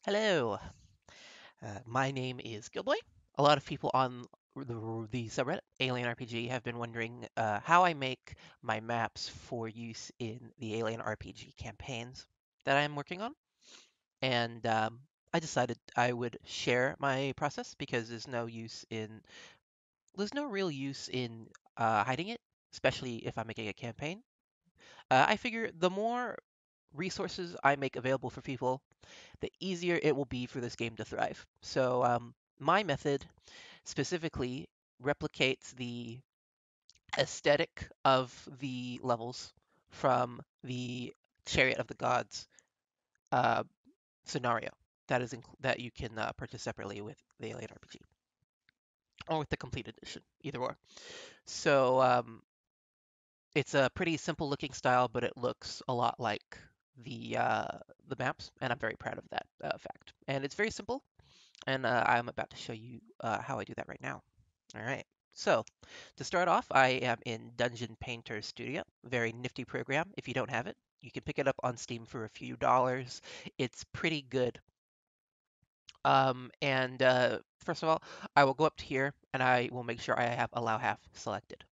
Hello, my name is Gilboy. A lot of people on the subreddit Alien RPG have been wondering how I make my maps for use in the Alien RPG campaigns that I'm working on, and I decided I would share my process because there's no real use in hiding it, especially if I'm making a campaign. I figure the more resources I make available for people, the easier it will be for this game to thrive. So my method specifically replicates the aesthetic of the levels from the Chariot of the Gods uh, scenario that you can purchase separately with the Alien RPG or with the complete edition, either or. So it's a pretty simple looking style, but it looks a lot like the maps, and I'm very proud of that fact. And it's very simple, and I'm about to show you how I do that right now. All right. So to start off, I am in Dungeon Painter Studio. Very nifty program. If you don't have it, you can pick it up on Steam for a few dollars. It's pretty good. And first of all, I will go up to here and I will make sure I have allow half selected.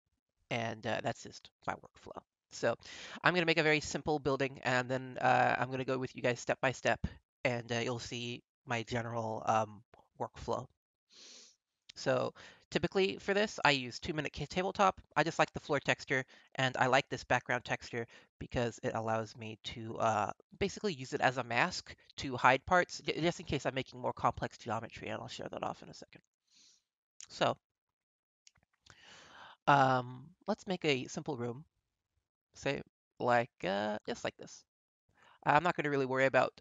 And that's just my workflow. So I'm going to make a very simple building and then I'm going to go with you guys step by step and you'll see my general workflow. So typically for this, I use 2 minute tabletop. I just like the floor texture and I like this background texture because it allows me to basically use it as a mask to hide parts, just in case I'm making more complex geometry, and I'll show that off in a second. So let's make a simple room, say like just like this. I'm not going to really worry about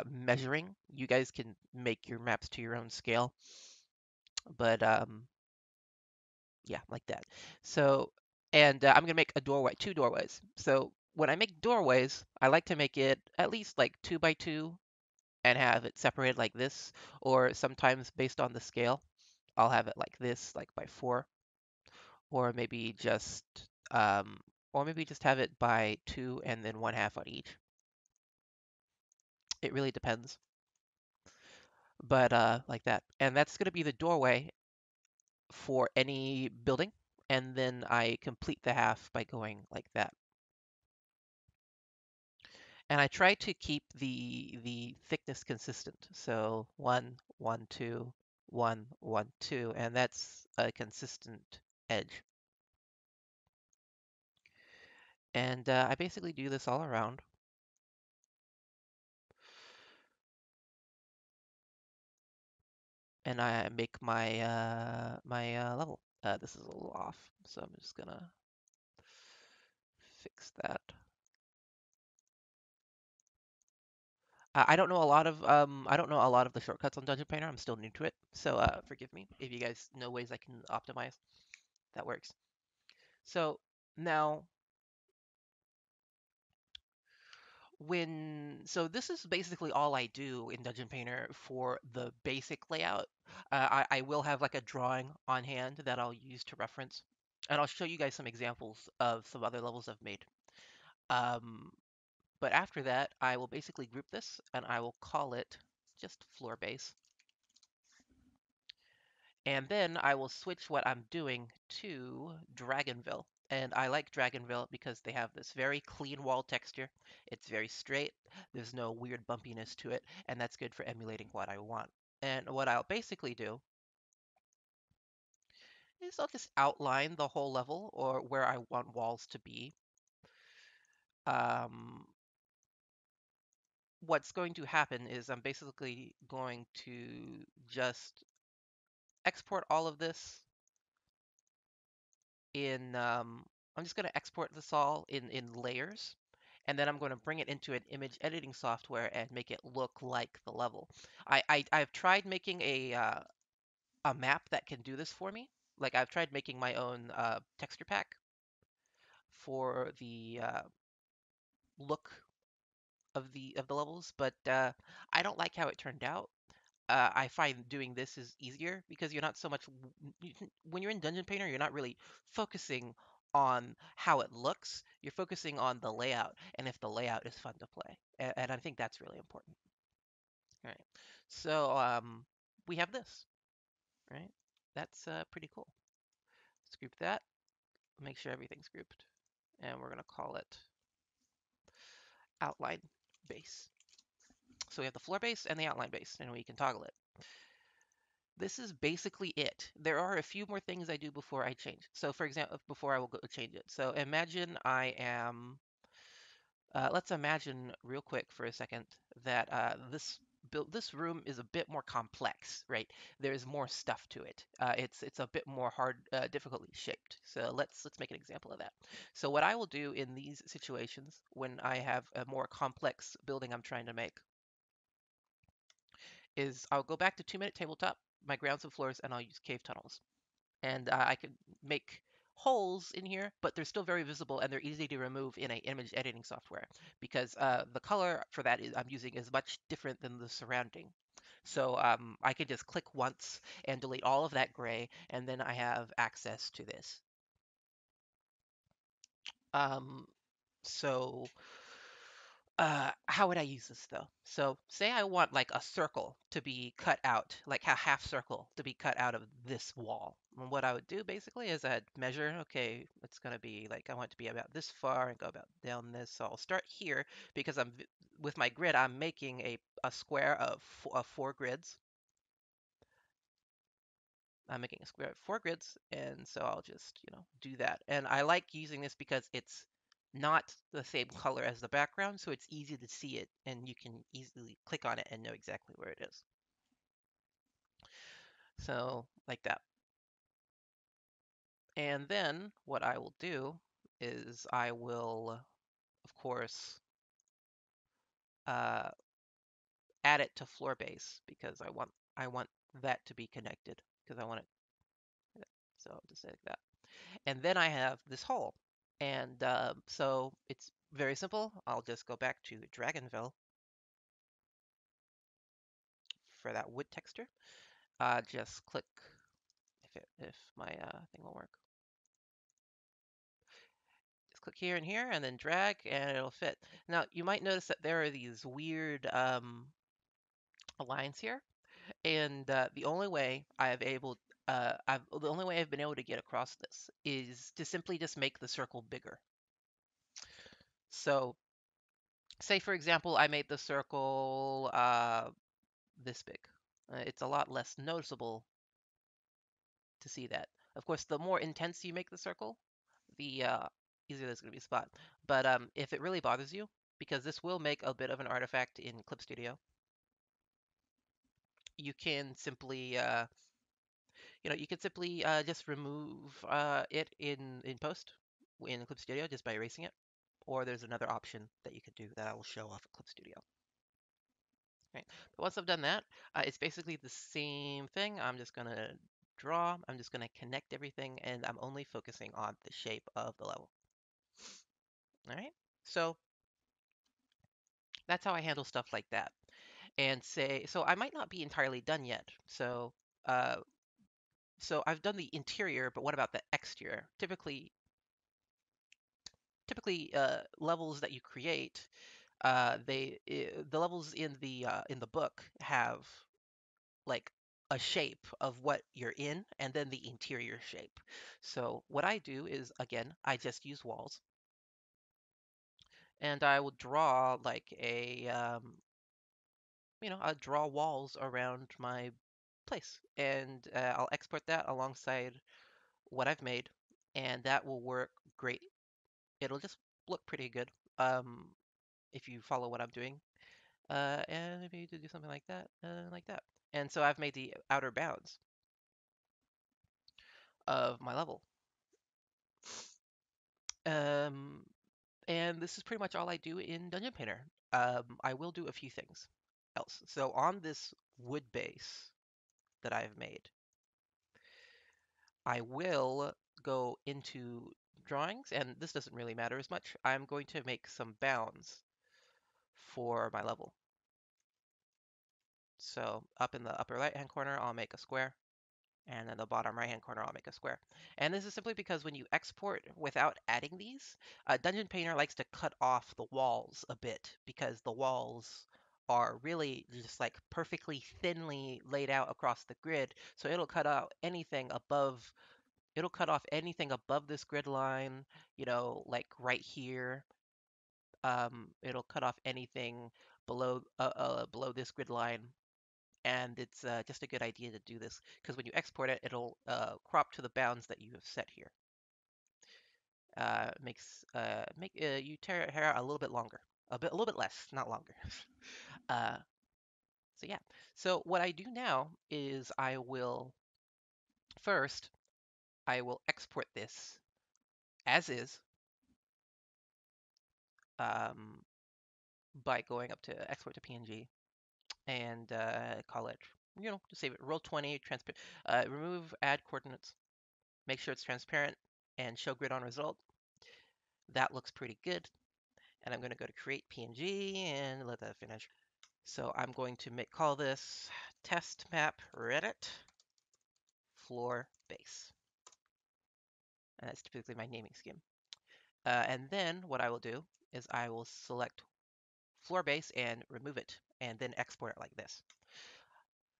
measuring. You guys can make your maps to your own scale, but yeah, like that. So, and I'm gonna make a doorway, two doorways. So when I make doorways, I like to make it at least like 2 by 2 and have it separated like this, or sometimes based on the scale, I'll have it like this, like by 4, or maybe just um, or maybe just have it by 2 and then 1/2 on each. It really depends, but like that. And that's gonna be the doorway for any building, and then I complete the half by going like that. And I try to keep the thickness consistent. So 1, 1, 2, 1, 1, 2, and that's a consistent edge. And I basically do this all around. And I make my level. This is a little off, so I'm just gonna fix that. I don't know a lot of I don't know a lot of the shortcuts on Dungeon Painter. I'm still new to it, so forgive me if you guys know ways I can optimize. That works. So now so this is basically all I do in Dungeon Painter for the basic layout. I will have like a drawing on hand that I'll use to reference, and I'll show you guys some examples of some other levels I've made. Um, but after that, I will basically group this, and I will call it just floor base. And then I will switch what I'm doing to Dragonville. And I like Dragonville because they have this very clean wall texture. It's very straight. There's no weird bumpiness to it, and that's good for emulating what I want. And what I'll basically do is I'll just outline the whole level or where I want walls to be. Um, what's going to happen is I'm basically going to just export all of this in I'm just going to export this all in layers, and then I'm going to bring it into an image editing software and make it look like the level. I've tried making a map that can do this for me. Like I've tried making my own texture pack for the look of the levels, but I don't like how it turned out. I find doing this is easier because you're not so much when you're in Dungeon Painter, you're not really focusing on how it looks. You're focusing on the layout and if the layout is fun to play. And I think that's really important. All right. So we have this, right? That's pretty cool. Let's group that. Make sure everything's grouped. And we're going to call it outline base. So we have the floor base and the outline base, and we can toggle it. This is basically it. There are a few more things I do before I change. So for example, before I will go change it. So imagine I am, let's imagine real quick for a second that this room is a bit more complex, right? There's more stuff to it. It's a bit more hard, difficultly shaped. So let's make an example of that. So what I will do in these situations when I have a more complex building I'm trying to make is I'll go back to 2-minute tabletop, my grounds and floors, and I'll use cave tunnels. And I can make holes in here, but they're still very visible and they're easy to remove in a image editing software because the color for that I'm using is much different than the surrounding. So I can just click once and delete all of that gray, and then I have access to this. Um, so how would I use this though? So say I want like a circle to be cut out, like a half circle to be cut out of this wall. And what I would do basically is I'd measure, okay, it's gonna be like I want it to be about this far and go about down this. So I'll start here because with my grid, I'm making a square of 4 grids. I'm making a square of 4 grids, and so I'll just, do that. And I like using this because it's not the same color as the background, so it's easy to see it, and you can easily click on it and know exactly where it is. So, like that. And then what I will do is I will, of course, uh, add it to floor base because I want that to be connected because I want it. So I'll just say like that. And then I have this hole. And so it's very simple. I'll just go back to Dragonville for that wood texture. Just click if my thing will work. Just click here and here, and then drag, and it'll fit. Now you might notice that there are these weird lines here, and the only way the only way I've been able to get across this is to simply just make the circle bigger. So say for example, I made the circle this big. It's a lot less noticeable to see that. Of course, the more intense you make the circle, the easier there's going to be a spot. But if it really bothers you, because this will make a bit of an artifact in Clip Studio, you can simply, just remove it in post in Clip Studio just by erasing it. Or there's another option that you can do that I will show off in Clip Studio. Right. But once I've done that, it's basically the same thing. I'm just going to draw, I'm just going to connect everything, and I'm only focusing on the shape of the level. All right. So that's how I handle stuff like that. And so I might not be entirely done yet. Uh, so I've done the interior, but what about the exterior? Typically, levels that you create, the levels in the book have like a shape of what you're in and then the interior shape. So what I do is, again, I just use walls and I will draw like I'll draw walls around my place and I'll export that alongside what I've made and that will work great. It'll just look pretty good um, if you follow what I'm doing. And maybe to do something like that, like that. And so I've made the outer bounds of my level. Um, and this is pretty much all I do in Dungeon Painter. I will do a few things else. So on this wood base that I've made, I will go into drawings, and this doesn't really matter as much. I'm going to make some bounds for my level. So up in the upper right-hand corner, I'll make a square. And then the bottom right hand corner, I'll make a square. And this is simply because when you export without adding these, Dungeon Painter likes to cut off the walls a bit because the walls are really just like perfectly thinly laid out across the grid. So it'll cut off anything above this grid line, like right here. It'll cut off anything below this grid line. And it's just a good idea to do this because when you export it, it'll crop to the bounds that you have set here. Makes make you tear hair out a little bit longer, a little bit less, not longer. uh, so yeah. So what I do now is first I will export this as is um, by going up to export to PNG and call it, to save it. Roll 20, transparent. Remove add coordinates. Make sure it's transparent and show grid on result. That looks pretty good. And I'm going to go to create PNG and let that finish. So I'm going to call this test map Reddit floor base. And that's typically my naming scheme. And then what I will do is I will select floor base and remove it and then export it like this.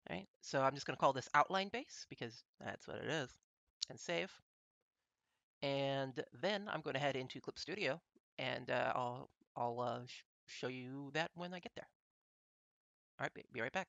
All right, so I'm just going to call this outline base because that's what it is and save. And then I'm going to head into Clip Studio and I'll show you that when I get there. All right, be right back.